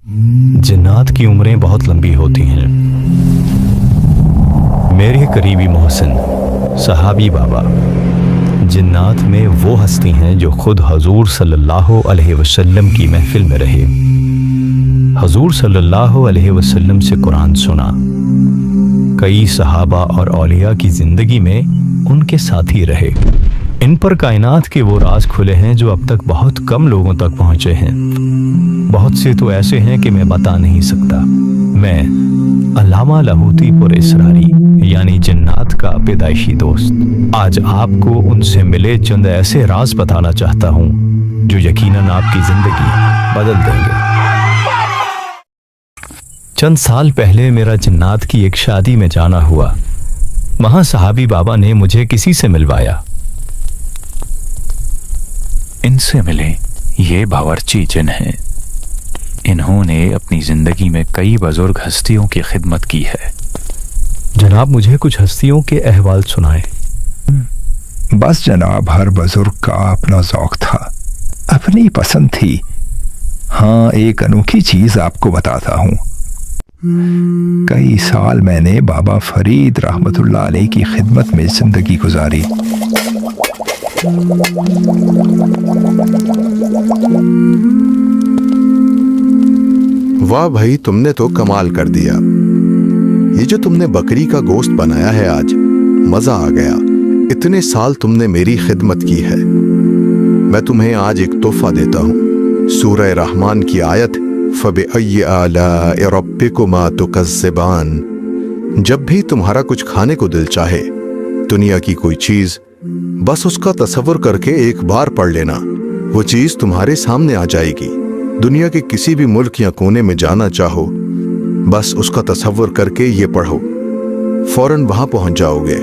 जिन्नात की उम्रें बहुत लंबी होती हैं। मेरे करीबी मोहसिन सहाबी बाबा जिन्नात में वो हस्ती हैं जो खुद हजूर सल्लल्लाहु अलैहि वसल्लम की महफिल में रहे, हजूर सल्लल्लाहु अलैहि वसल्लम से कुरान सुना, कई सहाबा और औलिया की जिंदगी में उनके साथी रहे। इन पर कायनात के वो राज खुले हैं जो अब तक बहुत कम लोगों तक पहुंचे हैं। बहुत से तो ऐसे हैं कि मैं बता नहीं सकता। मैं अल्लामा लाहौती पुर इसरारी यानी जिन्नात का पैदाइशी दोस्त आज आपको उनसे मिले चंद ऐसे राज बताना चाहता हूँ जो यकीनन आपकी जिंदगी बदल देंगे। चंद साल पहले मेरा जिन्नात की एक शादी में जाना हुआ। वहां सहाबी बाबा ने मुझे किसी से मिलवाया। इनसे मिले, ये बावर्ची जिन हैं। इन्होंने अपनी जिंदगी में कई बुजुर्ग हस्तियों की खिदमत की है। जनाब मुझे कुछ हस्तियों के अहवाल सुनाए। बस जनाब, हर बुजुर्ग का अपना ज़ौक़ था, अपनी पसंद थी। हाँ, एक अनोखी चीज़ आपको बताता हूँ। कई साल मैंने बाबा फरीद रहमतुल्लाह अलैह की खिदमत में जिंदगी गुजारी। वाह भाई, तुमने तो कमाल कर दिया। ये जो तुमने बकरी का गोश्त बनाया है आज, मजा आ गया। इतने साल तुमने मेरी खिदमत की है। मैं तुम्हें आज एक तोहफा देता हूँ। सूरह रहमान की आयत फ़बिअय्यि आलाइ रब्बिकुमा तुकज़्ज़िबान। जब भी तुम्हारा कुछ खाने को दिल चाहे, दुनिया की कोई चीज, बस उसका तसव्वुर करके एक बार पढ़ लेना, वो चीज तुम्हारे सामने आ जाएगी। दुनिया के किसी भी मुल्क या कोने में जाना चाहो, बस उसका तसव्वुर करके ये पढ़ो, फौरन वहां पहुंच जाओगे।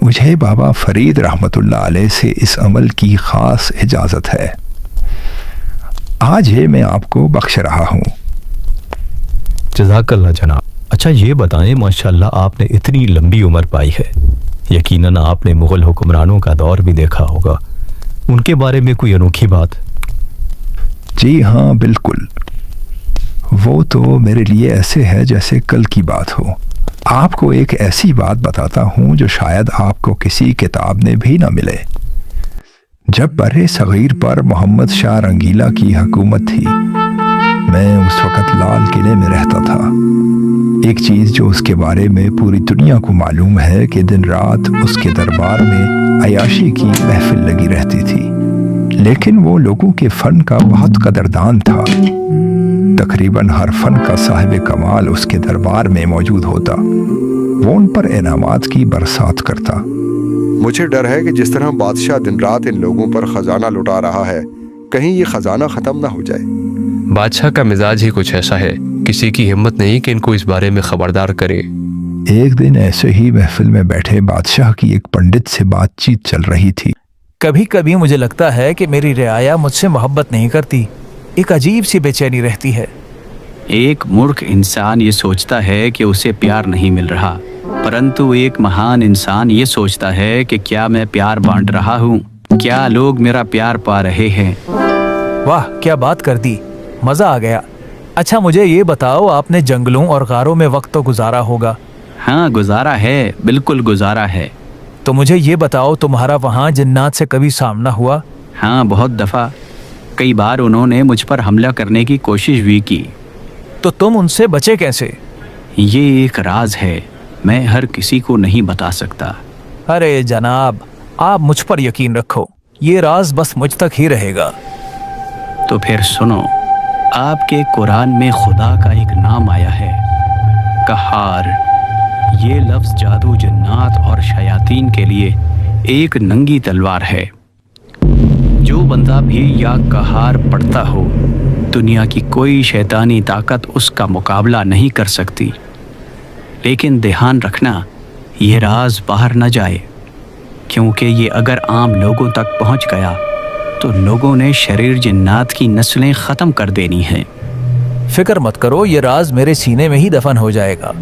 मुझे बाबा फरीद रहमतुल्लाह अलैह से इस अमल की खास इजाजत है। आज ये मैं आपको बख्श रहा हूँ। जज़ाकल्लाह जनाब। अच्छा ये बताएं, माशाल्लाह आपने इतनी लंबी उम्र पाई है, यकीनन आपने मुग़ल हुक्मरानों का दौर भी देखा होगा। उनके बारे में कोई अनोखी बात? जी हाँ, बिल्कुल। वो तो मेरे लिए ऐसे है जैसे कल की बात हो। आपको एक ऐसी बात बताता हूँ जो शायद आपको किसी किताब में भी ना मिले। जब बर्रे सगीर पर मोहम्मद शाह रंगीला की हुकूमत थी, मैं उस वक़्त लाल किले में रहता था। एक चीज़ जो उसके बारे में पूरी दुनिया को मालूम है कि दिन रात उसके दरबार में अयाशी की महफिल लगी रहती थी, लेकिन वो लोगों के फ़न का बहुत कदरदान था। तकरीबन हर फन का साहिब कमाल उसके दरबार में मौजूद होता। वो उन पर इनामात की बरसात करता। मुझे डर है कि जिस तरह बादशाह दिन रात इन लोगों पर खजाना लुटा रहा है, कहीं ये खजाना खत्म ना हो जाए। बादशाह का मिजाज ही कुछ ऐसा है, किसी की हिम्मत नहीं कि इनको इस बारे में खबरदार करे। एक दिन ऐसे ही महफिल में बैठे बादशाह की एक पंडित से बातचीत चल रही थी। कभी कभी मुझे लगता है कि मेरी रियाया मुझसे मोहब्बत नहीं करती, एक अजीब सी बेचैनी रहती है। एक मूर्ख इंसान ये सोचता है कि उसे प्यार नहीं मिल रहा, परंतु एक महान इंसान ये सोचता है कि क्या मैं प्यार बांट रहा हूँ, क्या लोग मेरा प्यार पा रहे हैं। वाह, क्या बात कर दी, मज़ा आ गया। अच्छा मुझे ये बताओ, आपने जंगलों और गारों में वक्त तो गुजारा होगा? हाँ गुजारा है, बिल्कुल गुजारा है। तो मुझे ये बताओ, तुम्हारा वहाँ जिन्नात से कभी सामना हुआ? हाँ, बहुत दफ़ा। कई बार उन्होंने मुझ पर हमला करने की कोशिश भी की। तो तुम उनसे बचे कैसे? ये एक राज है, मैं हर किसी को नहीं बता सकता। अरे जनाब, आप मुझ पर यकीन रखो, ये राज बस मुझ तक ही रहेगा। तो फिर सुनो, आपके कुरान में खुदा का एक नाम आया है, कहार। ये लफ्ज़ जादू, जिन्नात और शयातीन के लिए एक नंगी तलवार है। जो बंदा भी या कहार पढ़ता हो, दुनिया की कोई शैतानी ताकत उसका मुकाबला नहीं कर सकती। लेकिन ध्यान रखना, ये राज बाहर न जाए, क्योंकि ये अगर आम लोगों तक पहुंच गया तो लोगों ने शरीर जिन्नात की नस्लें ख़त्म कर देनी हैं। फिक्र मत करो, ये राज मेरे सीने में ही दफन हो जाएगा।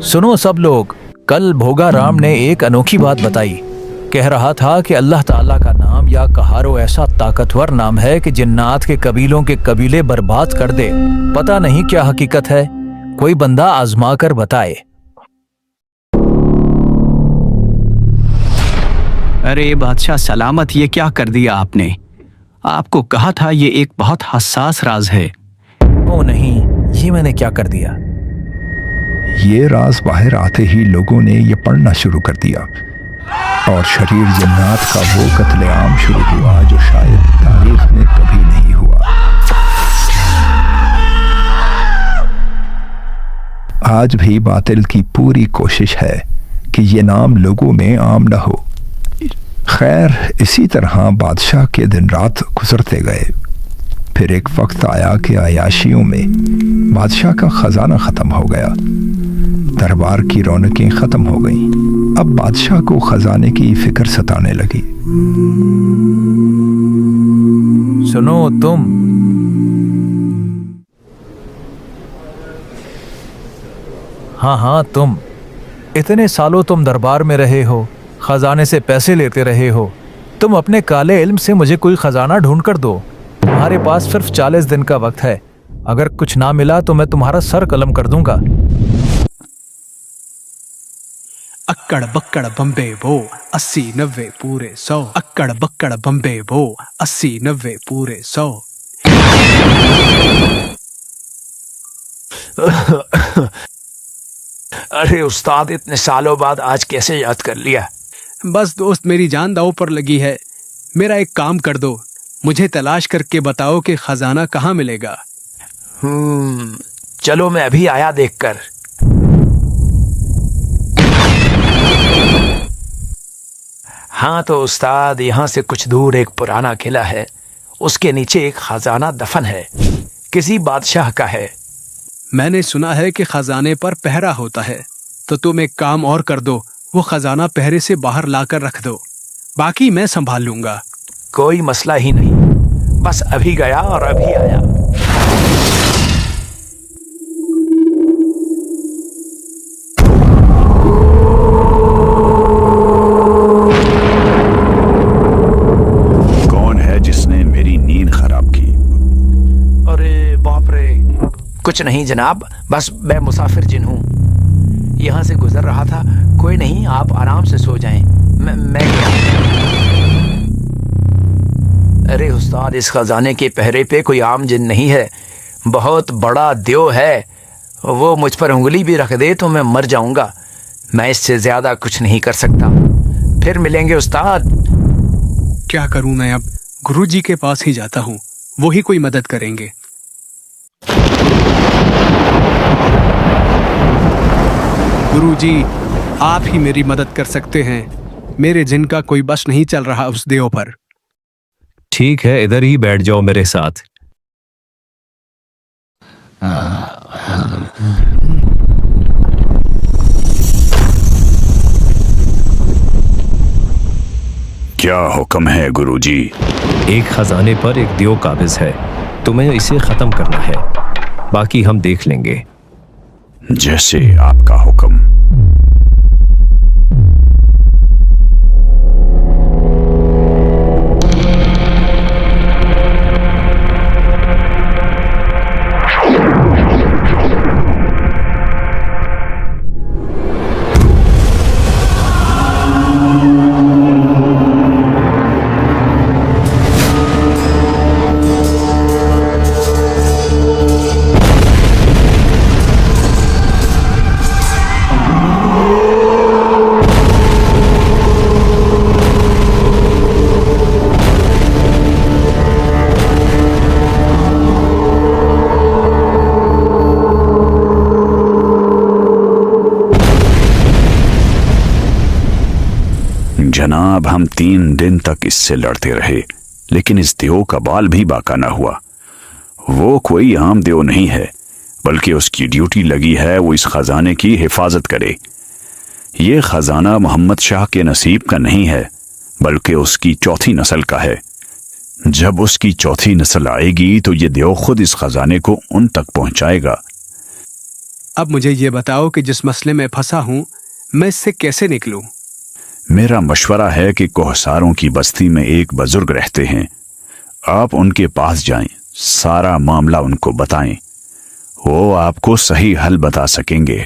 सुनो सब लोग, कल भोगा राम ने एक अनोखी बात बताई। कह रहा था कि अल्लाह ताला का नाम या कहारो ऐसा ताकतवर नाम है कि जिन्नात के कबीलों के कबीले बर्बाद कर दे। पता नहीं क्या हकीकत है, कोई बंदा आजमा कर बताए। अरे बादशाह सलामत, ये क्या कर दिया आपने? आपको कहा था ये एक बहुत हसास राज है। ओ नहीं, ये मैंने क्या कर दिया? ये राज बाहर आते ही लोगों ने ये पढ़ना शुरू कर दिया और शरीर जन्नात का वो कत्लेआम शुरू हुआ जो शायद तारीख में कभी नहीं हुआ। आज भी बातिल की पूरी कोशिश है कि ये नाम लोगों में आम न हो। खैर, इसी तरह बादशाह के दिन रात गुजरते गए। फिर एक वक्त आया कि अयाशियों में बादशाह का खजाना ख़त्म हो गया, दरबार की रौनकें ख़त्म हो गईं। अब बादशाह को खजाने की फिक्र सताने लगी। सुनो तुम, हाँ तुम, इतने सालों तुम दरबार में रहे हो, खजाने से पैसे लेते रहे हो। तुम अपने काले इल्म से मुझे कोई खजाना ढूंढ कर दो। तुम्हारे पास सिर्फ 40 दिन का वक्त है। अगर कुछ ना मिला तो मैं तुम्हारा सर कलम कर दूंगा। अक्कड़ बक्कड़ बम्बे वो 80-90 पूरे 100। अक्कड़ बक्कड़ बम्बे वो 80-90 पूरे 100। अरे उस्ताद, इतने सालों बाद आज कैसे याद कर लिया? बस दोस्त, मेरी जान दांव पर लगी है। मेरा एक काम कर दो, मुझे तलाश करके बताओ कि खजाना कहाँ मिलेगा। चलो मैं अभी आया देखकर। हाँ तो उस्ताद, यहाँ से कुछ दूर एक पुराना किला है, उसके नीचे एक खजाना दफन है, किसी बादशाह का है। मैंने सुना है कि खजाने पर पहरा होता है, तो तुम एक काम और कर दो, वो खजाना पहरे से बाहर लाकर रख दो, बाकी मैं संभाल लूंगा। कोई मसला ही नहीं, बस अभी गया और अभी आया। कौन है जिसने मेरी नींद खराब की? अरे बाप रे, कुछ नहीं जनाब, बस मैं मुसाफिर जिन हूँ, यहाँ से गुजर रहा था। कोई नहीं, आप आराम से सो जाएं, मैं गया। अरे उस्ताद, इस खजाने के पहरे पे कोई आम जिन नहीं है, बहुत बड़ा देव है। वो मुझ पर उंगली भी रख दे तो मैं मर जाऊंगा। मैं इससे ज्यादा कुछ नहीं कर सकता। फिर मिलेंगे उस्ताद। क्या करूं मैं अब? गुरुजी के पास ही जाता हूँ, वो ही कोई मदद करेंगे। गुरुजी, आप ही मेरी मदद कर सकते हैं। मेरे जिन का कोई बस नहीं चल रहा उस देव पर। ठीक है, इधर ही बैठ जाओ मेरे साथ। क्या हुक्म है गुरुजी? एक खजाने पर एक देव काबिज है, तुम्हें इसे खत्म करना है, बाकी हम देख लेंगे। जैसे आपका हुक्म। जनाब, हम 3 दिन तक इससे लड़ते रहे, लेकिन इस देव का बाल भी बाका न हुआ। वो कोई आम देव नहीं है, बल्कि उसकी ड्यूटी लगी है वो इस खजाने की हिफाजत करे। ये खजाना मोहम्मद शाह के नसीब का नहीं है, बल्कि उसकी चौथी नस्ल का है। जब उसकी चौथी नस्ल आएगी तो ये देव खुद इस खजाने को उन तक पहुंचाएगा। اب مجھے یہ بتاؤ کہ جس مسئلے میں پھنسا ہوں میں اس سے کیسے نکلوں؟ میرا مشورہ ہے کہ کوہساروں کی بستی میں ایک بزرگ رہتے ہیں، آپ ان کے پاس جائیں، سارا معاملہ ان کو بتائیں، وہ آپ کو صحیح حل بتا سکیں گے۔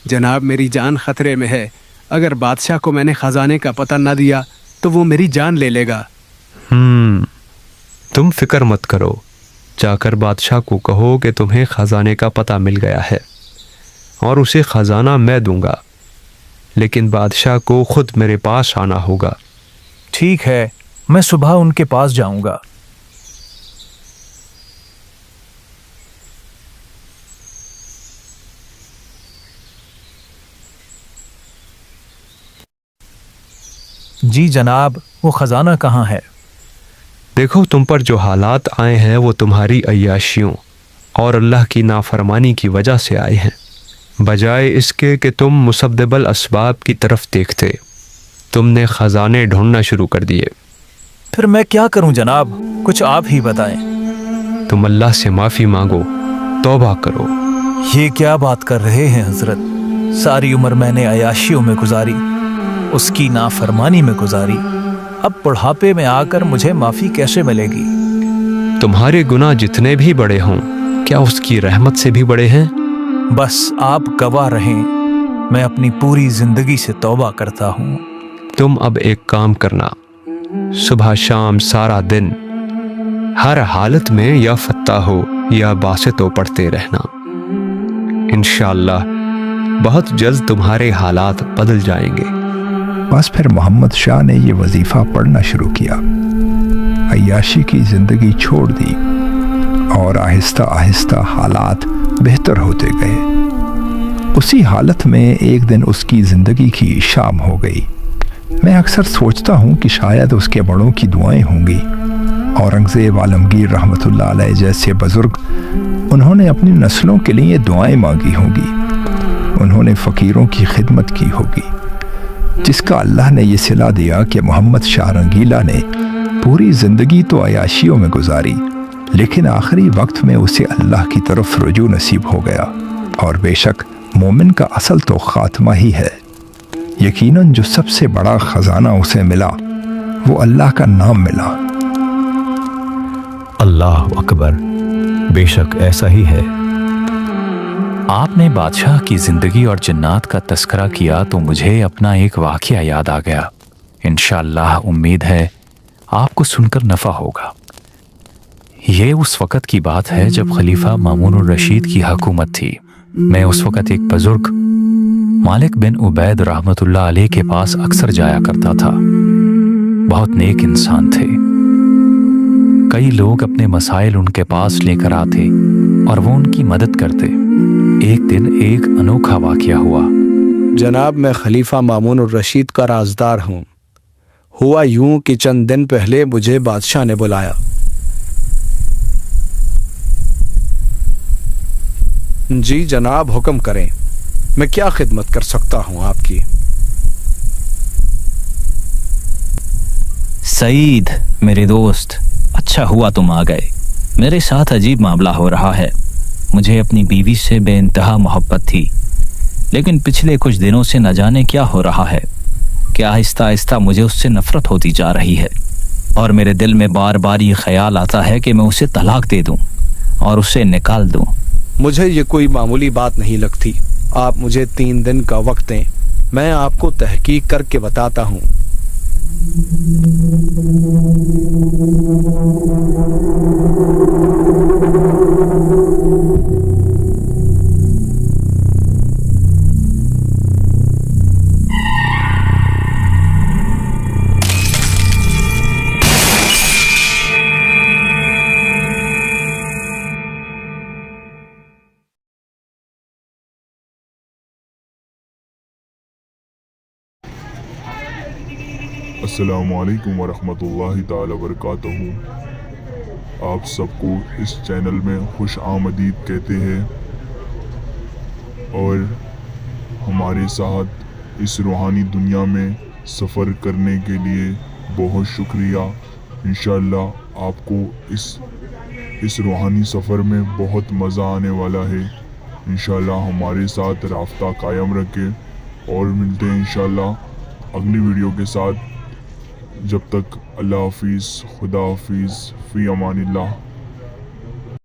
جناب میری جان خطرے میں ہے، اگر بادشاہ کو میں نے خزانے کا پتہ نہ دیا تو وہ میری جان لے لے گا۔ تم فکر مت کرو، جا کر بادشاہ کو کہو کہ تمہیں خزانے کا پتہ مل گیا ہے اور اسے خزانہ میں دوں گا، لیکن بادشاہ کو خود میرے پاس آنا ہوگا۔ ٹھیک ہے، میں صبح ان کے پاس جاؤں گا۔ جی جناب، وہ خزانہ کہاں ہے؟ دیکھو، تم پر جو حالات آئے ہیں وہ تمہاری عیاشیوں اور اللہ کی نافرمانی کی وجہ سے آئے ہیں، بجائے اس کے کہ تم مسبب الاسباب کی طرف دیکھتے۔ تم نے خزانے ڈھونڈنا شروع کر دیے۔ پھر میں کیا کروں جناب؟ کچھ آپ ہی بتائیں۔ تم اللہ سے معافی مانگو، توبہ کرو۔ یہ کیا بات کر رہے ہیں حضرت؟ ساری عمر میں نے عیاشیوں میں گزاری، اس کی نافرمانی میں گزاری، اب بڑھاپے میں آ کر مجھے معافی کیسے ملے گی؟ تمہارے گناہ جتنے بھی بڑے ہوں، کیا اس کی رحمت سے بھی بڑے ہیں؟ بس آپ گواہ رہیں، میں اپنی پوری زندگی سے توبہ کرتا ہوں۔ تم اب ایک کام کرنا، صبح شام سارا دن ہر حالت میں یا فتح ہو یا باسط ہو پڑھتے رہنا، انشاءاللہ بہت جلد تمہارے حالات بدل جائیں گے۔ بس پھر محمد شاہ نے یہ وظیفہ پڑھنا شروع کیا، عیاشی کی زندگی چھوڑ دی اور آہستہ آہستہ حالات بہتر ہوتے گئے۔ اسی حالت میں ایک دن اس کی زندگی کی شام ہو گئی۔ میں اکثر سوچتا ہوں کہ شاید اس کے بڑوں کی دعائیں ہوں گی۔ اورنگزیب عالمگیر رحمۃ اللہ علیہ جیسے بزرگ، انہوں نے اپنی نسلوں کے لیے دعائیں مانگی ہوں گی، انہوں نے فقیروں کی خدمت کی ہوگی، جس کا اللہ نے یہ صلہ دیا کہ محمد شاہ رنگیلا نے پوری زندگی تو عیاشیوں میں گزاری، لیکن آخری وقت میں اسے اللہ کی طرف رجوع نصیب ہو گیا۔ اور بے شک مومن کا اصل تو خاتمہ ہی ہے۔ یقیناً جو سب سے بڑا خزانہ اسے ملا وہ اللہ کا نام ملا۔ اللہ اکبر، بے شک ایسا ہی ہے۔ آپ نے بادشاہ کی زندگی اور جنات کا تذکرہ کیا تو مجھے اپنا ایک واقعہ یاد آ گیا۔ انشاءاللہ امید ہے آپ کو سن کر نفع ہوگا۔ یہ اس وقت کی بات ہے جب خلیفہ مامون الرشید کی حکومت تھی۔ میں اس وقت ایک بزرگ مالک بن عبید رحمۃ اللہ علیہ کے پاس اکثر جایا کرتا تھا۔ بہت نیک انسان تھے۔ کئی لوگ اپنے مسائل ان کے پاس لے کر آتے اور وہ ان کی مدد کرتے۔ ایک دن ایک انوکھا واقعہ ہوا۔ جناب میں خلیفہ مامون الرشید کا رازدار ہوں۔ ہوا یوں کہ چند دن پہلے مجھے بادشاہ نے بلایا۔ جی جناب حکم کریں، میں کیا خدمت کر سکتا ہوں آپ کی؟ سعید میرے دوست، اچھا ہوا تم آ گئے۔ میرے ساتھ عجیب معاملہ ہو رہا ہے۔ مجھے اپنی بیوی سے بے انتہا محبت تھی، لیکن پچھلے کچھ دنوں سے نہ جانے کیا ہو رہا ہے کہ آہستہ آہستہ مجھے اس سے نفرت ہوتی جا رہی ہے، اور میرے دل میں بار بار یہ خیال آتا ہے کہ میں اسے طلاق دے دوں اور اسے نکال دوں۔ مجھے یہ کوئی معمولی بات نہیں لگتی۔ آپ مجھے 3 دن کا وقت دیں، میں آپ کو تحقیق کر کے بتاتا ہوں۔ السلام علیکم ورحمۃ اللہ تعالی وبرکاتہ۔ آپ سب کو اس چینل میں خوش آمدید کہتے ہیں، اور ہمارے ساتھ اس روحانی دنیا میں سفر کرنے کے لیے بہت شکریہ۔ इंशाअल्लाह आपको इस रूहानी सफ़र में बहुत मज़ा आने वाला है। इंशाअल्लाह हमारे साथ राब्ता कायम रखें और मिलते हैं इंशाअल्लाह अगली वीडियो के साथ। जब तक अल्लाह हाफिज़, खुदा हाफिज़, फ़ी अमानिल्लाह।